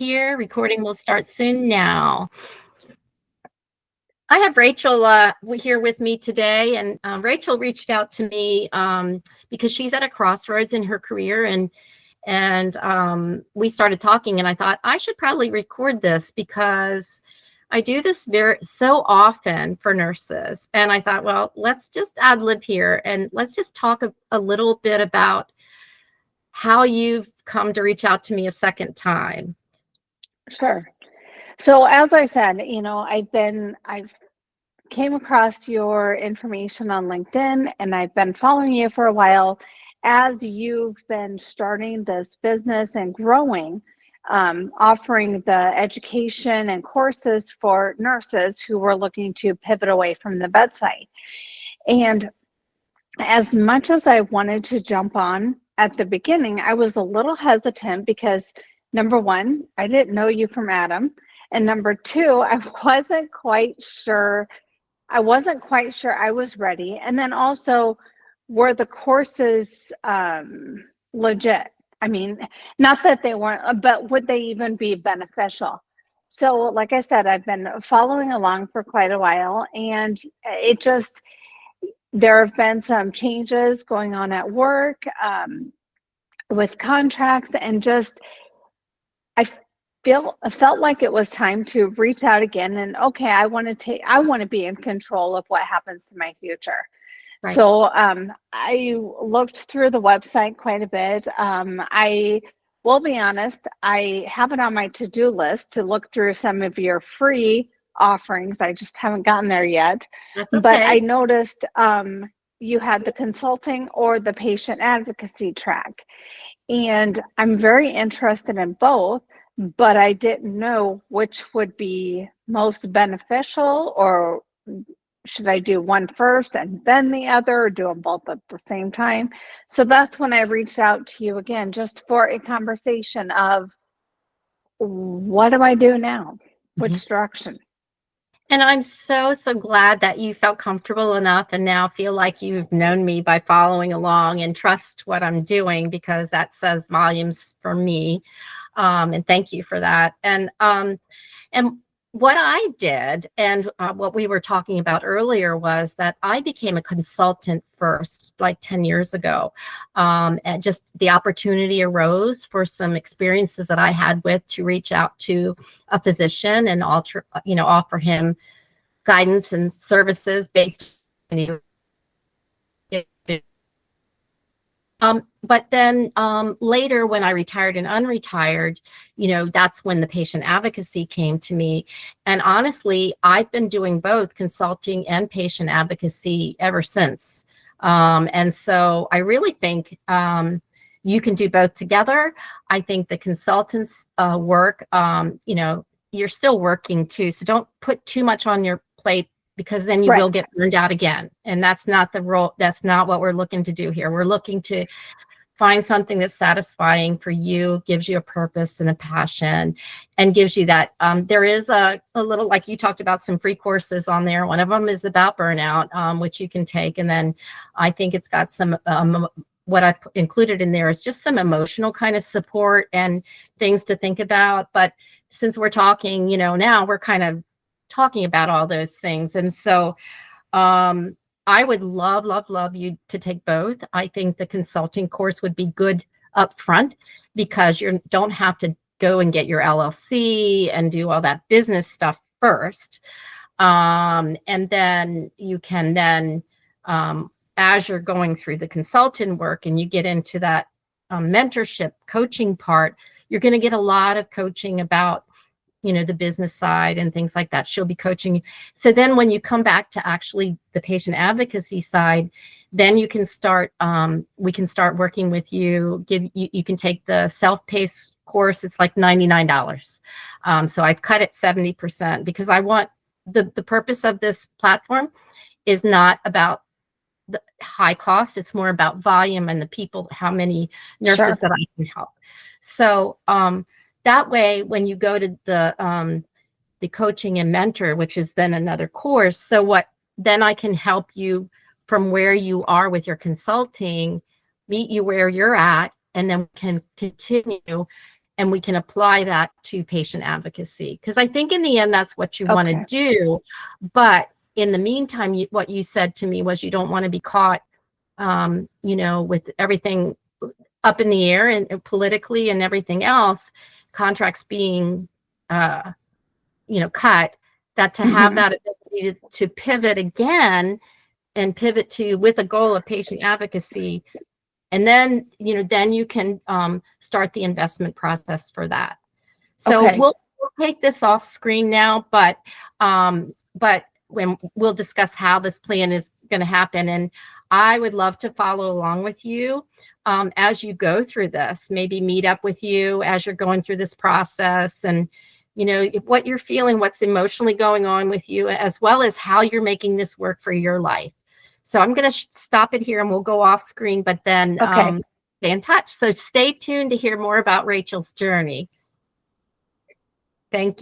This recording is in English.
Here, recording will start soon now. I have Rachel here with me today, and Rachel reached out to me because she's at a crossroads in her career, and we started talking, and I thought I should probably record this because I do this so often for nurses, and I thought, well, let's just ad lib here, and let's just talk a little bit about how you've come to reach out to me a second time. Sure. So as I said, I've came across your information on LinkedIn, and I've been following you for a while as you've been starting this business and growing, offering the education and courses for nurses who were looking to pivot away from the bedside. And as much as I wanted to jump on at the beginning, I was a little hesitant because number one, I didn't know you from Adam. And number two, I wasn't quite sure I was ready. And then also, were the courses legit? I mean, not that they weren't, but would they even be beneficial? So, like I said, I've been following along for quite a while, and there have been some changes going on at work with contracts, and I felt like it was time to reach out again, and okay, I want to be in control of what happens to my future. Right. So I looked through the website quite a bit. I will be honest, I have it on my to-do list to look through some of your free offerings. I just haven't gotten there yet. That's okay. But I noticed you had the consulting or the patient advocacy track, and I'm very interested in both, but I didn't know which would be most beneficial, or should I do one first and then the other, or do them both at the same time? So that's when I reached out to you again, just for a conversation of what do I do now? Which direction? And I'm so glad that you felt comfortable enough and now feel like you've known me by following along and trust what I'm doing, because that says volumes for me. And thank you for that. And what I did, and what we were talking about earlier, was that I became a consultant first, like 10 years ago. And just the opportunity arose for some experiences that I had to reach out to a physician and offer him guidance and services based on but then later, when I retired and unretired, that's when the patient advocacy came to me. And honestly, I've been doing both consulting and patient advocacy ever since. And so I really think you can do both together. I think the consultants work, you're still working too. So don't put too much on your plate, because then you will get burned out again. And that's not the role. That's not what we're looking to do here. We're looking to find something that's satisfying for you, gives you a purpose and a passion, and gives you that. There is a little, like you talked about, some free courses on there. One of them is about burnout, which you can take. And then I think it's got some, what I included in there is just some emotional kind of support and things to think about. But since we're talking, now we're kind of talking about all those things. And so I would love you to take both. I think the consulting course would be good up front, because you don't have to go and get your LLC and do all that business stuff first. And then you can as you're going through the consultant work and you get into that mentorship coaching part, you're going to get a lot of coaching about the business side and things like that. She'll be coaching you. So then when you come back to actually the patient advocacy side, then you can start, we can start working with you. You can take the self-paced course. It's like $99. So I've cut it 70%, because I want the purpose of this platform is not about the high cost. It's more about volume and the people, how many nurses that I can help. So, that way, when you go to the coaching and mentor, which is then another course, then I can help you from where you are with your consulting, meet you where you're at, and then we can continue and we can apply that to patient advocacy. Because I think in the end, that's what you want to do. But in the meantime, what you said to me was you don't want to be caught, with everything up in the air and politically and everything else, contracts being, cut, that to have that ability to pivot again and pivot to with a goal of patient advocacy. And then, then you can start the investment process for that. So we'll take this off screen now, but when we'll discuss how this plan is going to happen. And I would love to follow along with you as you go through this, maybe meet up with you as you're going through this process, and what you're feeling, what's emotionally going on with you, as well as how you're making this work for your life. So I'm going to stop it here and we'll go off screen, but then stay in touch. So stay tuned to hear more about Rachel's journey. Thank you.